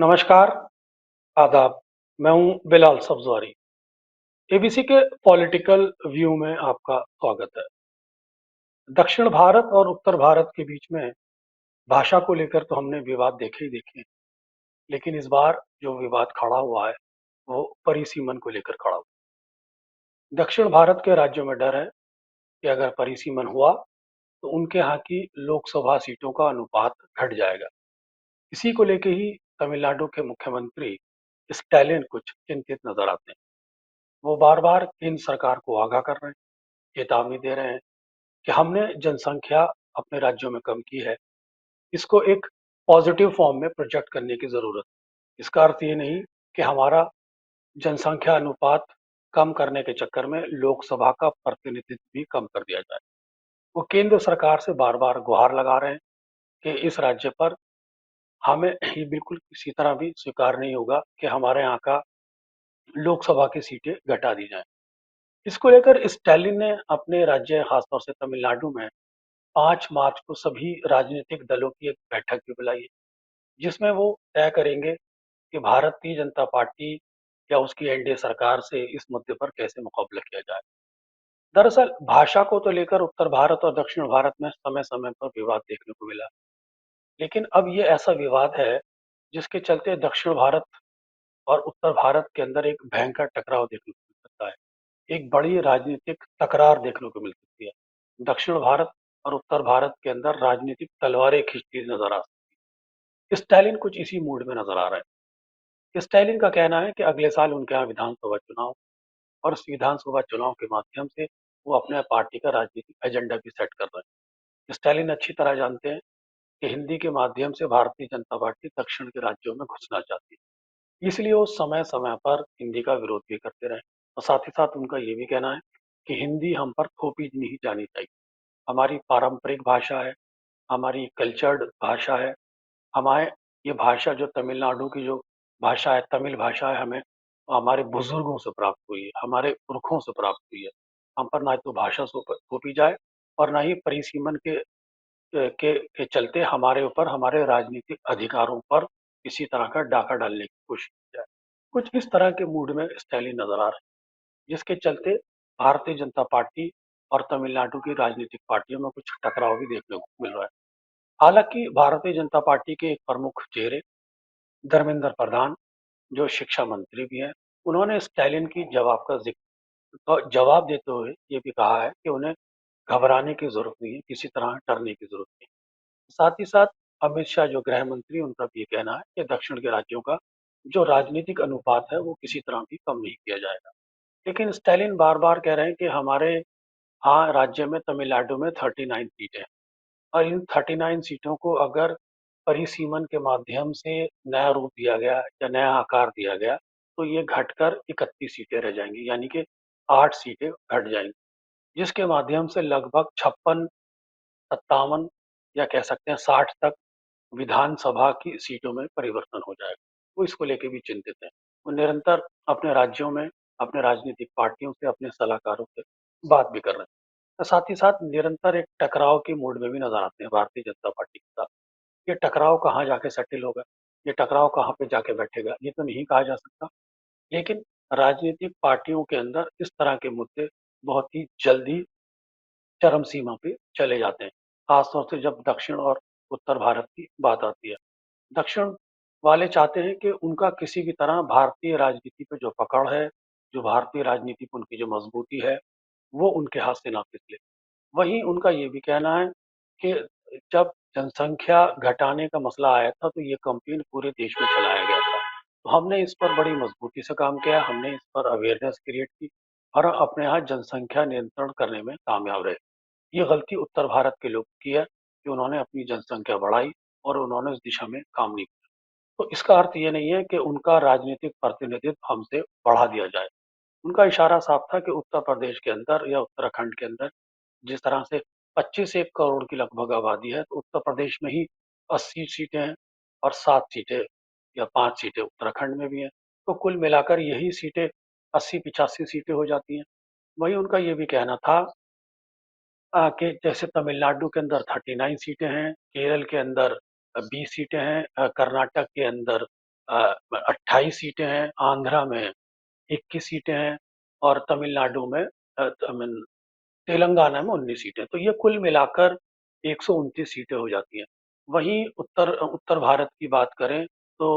नमस्कार, आदाब। मैं हूं बिलाल सब्ज़वारी। एबीसी के पॉलिटिकल व्यू में आपका स्वागत है। दक्षिण भारत और उत्तर भारत के बीच में भाषा को लेकर तो हमने विवाद देखे ही देखे हैं, लेकिन इस बार जो विवाद खड़ा हुआ है, वो परिसीमन को लेकर खड़ा हुआ है। दक्षिण भारत के राज्यों में डर है कि अगर परिसीमन हुआ, तो उनके यहाँ की लोकसभा सीटों का अनुपात घट जाएगा। इसी को लेके ही तमिलनाडु के मुख्यमंत्री स्टैलिन कुछ चिंतित नजर आते हैं। वो बार-बार केंद्र सरकार को आगाह कर रहे हैं, चेतावनी दे रहे हैं कि हमने जनसंख्या अपने राज्यों में कम की है, इसको एक पॉजिटिव फॉर्म में प्रोजेक्ट करने की ज़रूरत है। इसका अर्थ ये नहीं कि हमारा जनसंख्या अनुपात कम करने के चक्कर में लोकसभा का प्रतिनिधित्व भी कम कर दिया जाए। वो केंद्र सरकार से बार-बार गुहार लगा रहे हैं कि इस राज्य पर हमें ये बिल्कुल किसी तरह भी स्वीकार नहीं होगा कि हमारे यहाँ का लोकसभा की सीटें घटा दी जाएँ। इसको लेकर स्टालिन ने अपने राज्य खासतौर से तमिलनाडु में 5 मार्च को सभी राजनीतिक दलों की एक बैठक भी बुलाई है, जिसमें वो तय करेंगे कि भारतीय जनता पार्टी या उसकी एनडीए सरकार से इस मुद्दे पर कैसे मुकाबला किया जाए। दरअसल भाषा को तो लेकर उत्तर भारत और दक्षिण भारत में समय-समय पर विवाद देखने को मिला, लेकिन अब ये ऐसा विवाद है जिसके चलते दक्षिण भारत और उत्तर भारत के अंदर एक भयंकर टकराव देखने को मिल सकता है। एक बड़ी राजनीतिक तकरार देखने को मिल सकती है। दक्षिण भारत और उत्तर भारत के अंदर राजनीतिक तलवारें खींचती नजर आ सकती है। स्टालिन कुछ इसी मूड में नजर आ रहा है। स्टालिन का कहना है कि अगले साल उनके यहाँ विधानसभा चुनाव और उस विधानसभा चुनाव के माध्यम से वो अपने पार्टी का राजनीतिक एजेंडा भी सेट कर रहे हैं। स्टालिन अच्छी तरह जानते हैं कि हिंदी के माध्यम से भारतीय जनता पार्टी दक्षिण के राज्यों में घुसना चाहती है, इसलिए वो समय समय पर हिंदी का विरोध भी करते रहे। और साथ ही साथ उनका ये भी कहना है कि हिंदी हम पर थोपी नहीं जानी चाहिए। हमारी पारंपरिक भाषा है, हमारी कल्चर्ड भाषा है। हमारे ये भाषा जो तमिलनाडु की जो भाषा है, तमिल भाषा है, हमें हमारे बुजुर्गों से प्राप्त हुई है, हमारे पुरखों से प्राप्त हुई है। हम पर ना तो भाषा थोपी जाए और ना ही परिसीमन के चलते हमारे ऊपर हमारे राजनीतिक अधिकारों पर किसी तरह का डाका डालने की कोशिश की जाए। कुछ इस तरह के मूड में स्टालिन नजर आ रहे हैं, जिसके चलते भारतीय जनता पार्टी और तमिलनाडु की राजनीतिक पार्टियों में कुछ टकराव भी देखने को मिल रहा है। हालांकि भारतीय जनता पार्टी के एक प्रमुख चेहरे धर्मेंद्र प्रधान, जो शिक्षा मंत्री भी हैं, उन्होंने स्टालिन की जवाब देते हुए ये भी कहा है कि उन्हें घबराने की जरूरत नहीं है, किसी तरह डरने की जरूरत नहीं है। साथ ही साथ अमित शाह जो गृह मंत्री, उनका भी ये कहना है कि दक्षिण के राज्यों का जो राजनीतिक अनुपात है वो किसी तरह भी कम नहीं किया जाएगा। लेकिन स्टालिन बार बार कह रहे हैं कि हमारे हाँ राज्य में तमिलनाडु में 39 सीटें हैं और इन 39 सीटों को अगर परिसीमन के माध्यम से नया रूप दिया गया या नया आकार दिया गया, तो ये घटकर 31 सीटें रह जाएंगी, यानी कि 8 सीटें घट जाएंगी, जिसके माध्यम से लगभग 56, 57 या कह सकते हैं 60 तक विधानसभा की सीटों में परिवर्तन हो जाएगा। वो इसको लेके भी चिंतित हैं। वो निरंतर अपने राज्यों में अपने राजनीतिक पार्टियों से, अपने सलाहकारों से बात भी कर रहे हैं। तो साथ ही साथ निरंतर एक टकराव के मूड में भी नजर आते हैं भारतीय जनता पार्टी के साथ। ये टकराव कहाँ जाके सेटल होगा, ये टकराव कहाँ पे जाके बैठेगा, ये तो नहीं कहा जा सकता। लेकिन राजनीतिक पार्टियों के अंदर इस तरह के मुद्दे बहुत ही जल्दी चरम सीमा पे चले जाते हैं, खासतौर से जब दक्षिण और उत्तर भारत की बात आती है। दक्षिण वाले चाहते हैं कि उनका किसी भी तरह भारतीय राजनीति पे जो पकड़ है, जो भारतीय राजनीति पे उनकी जो मजबूती है, वो उनके हाथ से ना फिसले। वहीं उनका ये भी कहना है कि जब जनसंख्या घटाने का मसला आया था, तो ये कैंपेन पूरे देश में चलाया गया था। तो हमने इस पर बड़ी मजबूती से काम किया, हमने इस पर अवेयरनेस क्रिएट की और अपने यहाँ जनसंख्या नियंत्रण करने में कामयाब रहे। ये गलती उत्तर भारत के लोग की है कि उन्होंने अपनी जनसंख्या बढ़ाई और उन्होंने उस दिशा में काम नहीं किया। तो इसका अर्थ ये नहीं है कि उनका राजनीतिक प्रतिनिधित्व हमसे बढ़ा दिया जाए। उनका इशारा साफ था कि उत्तर प्रदेश के अंदर या उत्तराखंड के अंदर जिस तरह से 25 एक करोड़ की लगभग आबादी है, तो उत्तर प्रदेश में ही 80 सीटें हैं और 7 सीटें या 5 सीटें उत्तराखंड में भी हैं। तो कुल मिलाकर यही सीटें 80-85 सीटें हो जाती हैं। वहीं उनका ये भी कहना था कि जैसे तमिलनाडु के अंदर 39 सीटें हैं, केरल के अंदर 20 सीटें हैं, कर्नाटक के अंदर 28 सीटें हैं, आंध्रा में 21 सीटें हैं और तमिलनाडु में आई मीन तेलंगाना में 19 सीटें। तो ये कुल मिलाकर 129 सीटें हो जाती हैं। वहीं उत्तर उत्तर भारत की बात करें तो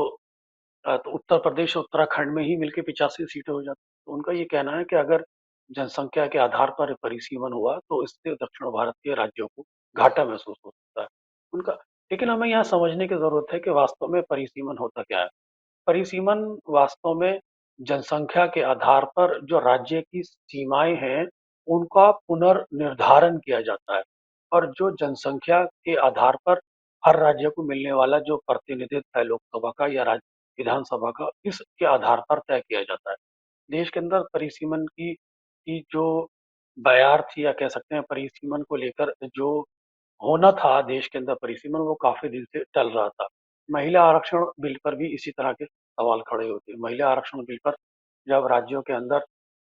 तो उत्तर प्रदेश और उत्तराखंड में ही मिलके 85 सीटें हो जाती हैं। तो उनका ये कहना है कि अगर जनसंख्या के आधार पर परिसीमन हुआ तो इससे दक्षिण भारत के राज्यों को घाटा महसूस हो सकता है। उनका लेकिन हमें यहाँ समझने की ज़रूरत है कि वास्तव में परिसीमन होता क्या है? परिसीमन वास्तव में जनसंख्या के आधार पर जो राज्य की सीमाएँ हैं, उनका पुनर्निर्धारण किया जाता है और जो जनसंख्या के आधार पर हर राज्य को मिलने वाला जो प्रतिनिधित्व है लोकसभा का या विधानसभा का, इसके आधार पर तय किया जाता है। देश के अंदर परिसीमन की जो बयार थी या कह सकते हैं परिसीमन को लेकर जो होना था देश के अंदर परिसीमन, वो काफ़ी दिन से टल रहा था। महिला आरक्षण बिल पर भी इसी तरह के सवाल खड़े होते हैं। महिला आरक्षण बिल पर जब राज्यों के अंदर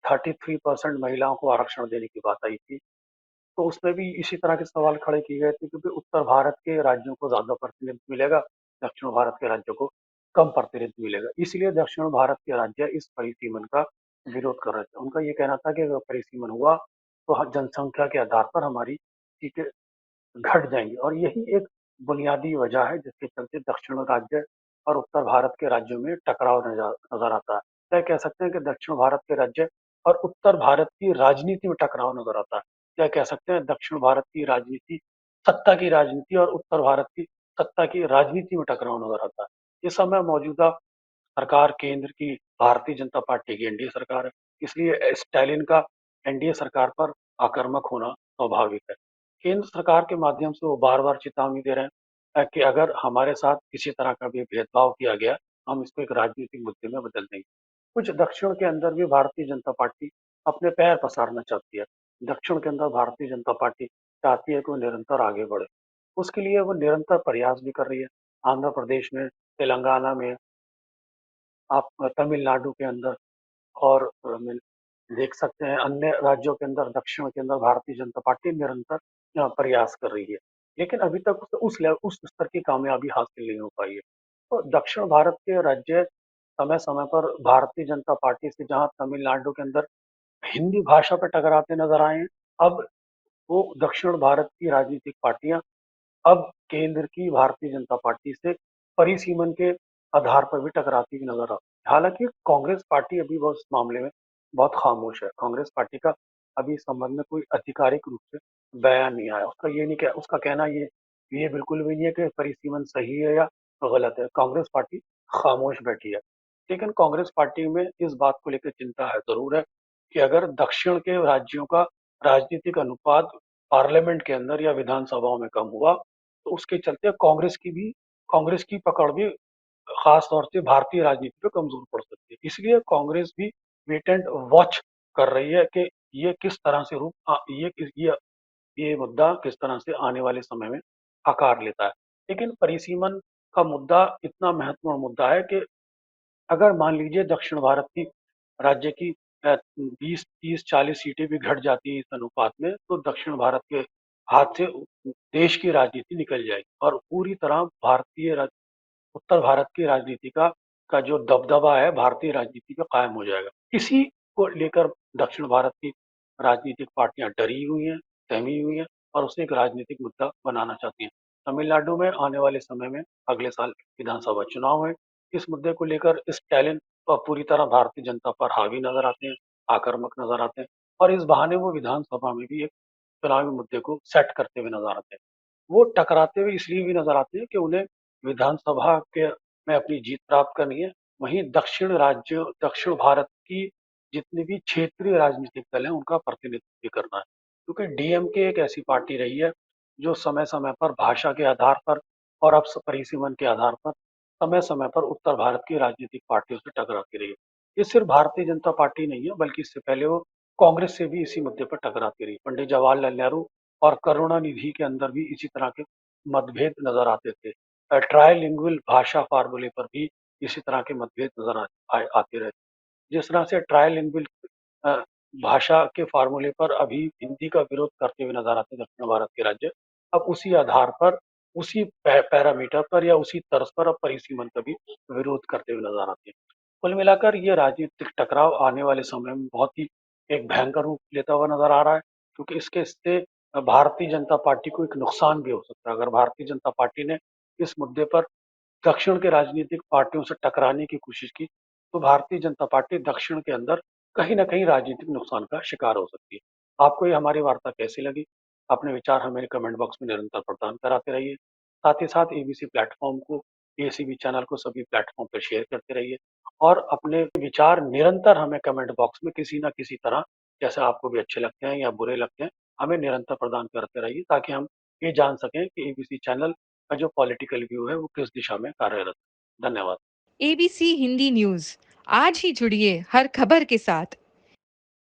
33% महिलाओं को आरक्षण देने की बात आई थी, तो उसमें भी इसी तरह के सवाल खड़े किए गए थे क्योंकि उत्तर भारत के राज्यों को ज़्यादा प्रतिनिधित्व मिलेगा, दक्षिण भारत के राज्यों को कम प्रतिनिधित्व मिलेगा। इसलिए दक्षिण भारत के राज्य इस परिसीमन का विरोध कर रहे थे। उनका ये कहना था कि अगर परिसीमन हुआ, तो जनसंख्या के आधार पर हमारी सीटें घट जाएँगी और यही एक बुनियादी वजह है जिसके चलते दक्षिण राज्य और उत्तर भारत के राज्यों में टकराव नज़र आता है। क्या कह सकते हैं कि दक्षिण भारत के राज्य और उत्तर भारत की राजनीति में टकराव नज़र आता है। क्या कह सकते हैं दक्षिण भारत की राजनीति, सत्ता की राजनीति और उत्तर भारत की सत्ता की राजनीति में टकराव नज़र आता है। इस समय मौजूदा सरकार केंद्र की भारतीय जनता पार्टी की एनडीए सरकार है। इसलिए स्टालिन का एनडीए सरकार पर आक्रामक होना स्वाभाविक है। केंद्र सरकार के माध्यम से वो बार-बार चेतावनी दे रहे हैं कि अगर हमारे साथ किसी तरह का भी भेदभाव किया गया, हम इसको एक राजनीतिक मुद्दे में बदल देंगे। कुछ दक्षिण के अंदर भी भारतीय जनता पार्टी अपने पैर पसारना चाहती है। दक्षिण के अंदर भारतीय जनता पार्टी चाहती है कि वो निरंतर आगे बढ़े। उसके लिए वो निरंतर प्रयास भी कर रही है। आंध्र प्रदेश में, तेलंगाना में, आप तमिलनाडु के अंदर और देख सकते हैं अन्य राज्यों के अंदर दक्षिण के अंदर भारतीय जनता पार्टी निरंतर प्रयास कर रही है। लेकिन अभी तक उस स्तर की कामयाबी हासिल नहीं हो पाई है। तो दक्षिण भारत के राज्य समय-समय पर भारतीय जनता पार्टी से जहाँ तमिलनाडु के अंदर हिंदी भाषा पे टकराते नज़र आए हैं, अब वो दक्षिण भारत की राजनीतिक पार्टियाँ अब केंद्र की भारतीय जनता पार्टी से परिसीमन के आधार पर भी टकराती हुई नजर आती है। हालांकि कांग्रेस पार्टी अभी बहुत इस मामले में बहुत खामोश है। कांग्रेस पार्टी का अभी इस संबंध में कोई आधिकारिक रूप से बयान नहीं आया। उसका कहना ये बिल्कुल भी नहीं है कि परिसीमन सही है या गलत है। कांग्रेस पार्टी खामोश बैठी है। लेकिन कांग्रेस पार्टी में इस बात को लेकर चिंता है जरूर है कि अगर दक्षिण के राज्यों का राजनीतिक अनुपात पार्लियामेंट के अंदर या विधानसभाओं में कम हुआ, तो उसके चलते कांग्रेस की पकड़ भी खास तौर से भारतीय राजनीति पे कमजोर पड़ सकती है। इसलिए कांग्रेस भी वेट एंड वॉच कर रही है कि ये किस तरह से ये मुद्दा किस तरह से आने वाले समय में आकार लेता है। लेकिन परिसीमन का मुद्दा इतना महत्वपूर्ण मुद्दा है कि अगर मान लीजिए दक्षिण भारत की राज्य की 20, 30, 40 सीटें भी घट जाती हैं इस अनुपात में, तो दक्षिण भारत के हाथ से देश की राजनीति निकल जाएगी और पूरी तरह उत्तर भारत की राजनीति का जो दबदबा है भारतीय राजनीति पे कायम हो जाएगा। इसी को लेकर दक्षिण भारत की राजनीतिक पार्टियां डरी हुई हैं, सहमी हुई हैं और उसे एक राजनीतिक मुद्दा बनाना चाहती हैं। तमिलनाडु में आने वाले समय में अगले साल विधानसभा चुनाव है। इस मुद्दे को लेकर स्टालिन पूरी तरह भारतीय जनता पर हावी नजर आते हैं, आक्रामक नजर आते हैं और इस बहाने वो विधानसभा में भी एक चुनावी मुद्दे को सेट करते हुए नजर आते हैं। वो टकराते हुए इसलिए भी नजर आते हैं कि उन्हें विधानसभा के में अपनी जीत प्राप्त करनी है। वहीं दक्षिण भारत की जितनी भी क्षेत्रीय राजनीतिक दल हैं उनका प्रतिनिधित्व भी करना है। क्योंकि डीएमके एक ऐसी पार्टी रही है जो समय-समय पर भाषा के आधार पर और अब परिसीमन के आधार पर समय-समय पर उत्तर भारत की राजनीतिक पार्टियों से टकराती रही है। ये सिर्फ भारतीय जनता पार्टी नहीं है बल्कि इससे पहले वो कांग्रेस से भी इसी मुद्दे पर टकराती रही। पंडित जवाहरलाल नेहरू और करुणानिधि के अंदर भी इसी तरह के मतभेद नजर आते थे। ट्राइलिंगुअल भाषा फार्मूले पर भी इसी तरह के मतभेद नजर आते रहे। जिस तरह से ट्राइलिंगुअल अ, भाषा के फार्मूले पर अभी हिंदी का विरोध करते हुए नजर आते हैं दक्षिण भारत के राज्य, अब उसी आधार पर उसी पैरामीटर पर या उसी तर्ज पर अब परिसीमन का भी विरोध करते हुए नजर आते हैं। कुल मिलाकर ये राजनीतिक टकराव आने वाले समय में बहुत ही एक भयंकर रूप लेता हुआ नजर आ रहा है, क्योंकि इससे भारतीय जनता पार्टी को एक नुकसान भी हो सकता है। अगर भारतीय जनता पार्टी ने इस मुद्दे पर दक्षिण के राजनीतिक पार्टियों से टकराने की कोशिश की, तो भारतीय जनता पार्टी दक्षिण के अंदर कहीं न कहीं राजनीतिक नुकसान का शिकार हो सकती है। आपको ये हमारी वार्ता कैसी लगी? अपने विचार हमें कमेंट बॉक्स में निरंतर प्रदान कराते रहिए। साथ ही साथ एबीसी प्लेटफ़ॉर्म को, एसीबी चैनल को सभी प्लेटफ़ॉर्म पे शेयर करते रहिए और अपने विचार निरंतर हमें कमेंट बॉक्स में किसी न किसी तरह, जैसे आपको भी अच्छे लगते हैं या बुरे लगते हैं, हमें निरंतर प्रदान करते रहिए, ताकि हम ये जान सकें कि एबीसी चैनल का जो पॉलिटिकल व्यू है वो किस दिशा में कार्यरत है। धन्यवाद। ABC Hindi news. आज ही जुड़िए हर खबर के साथ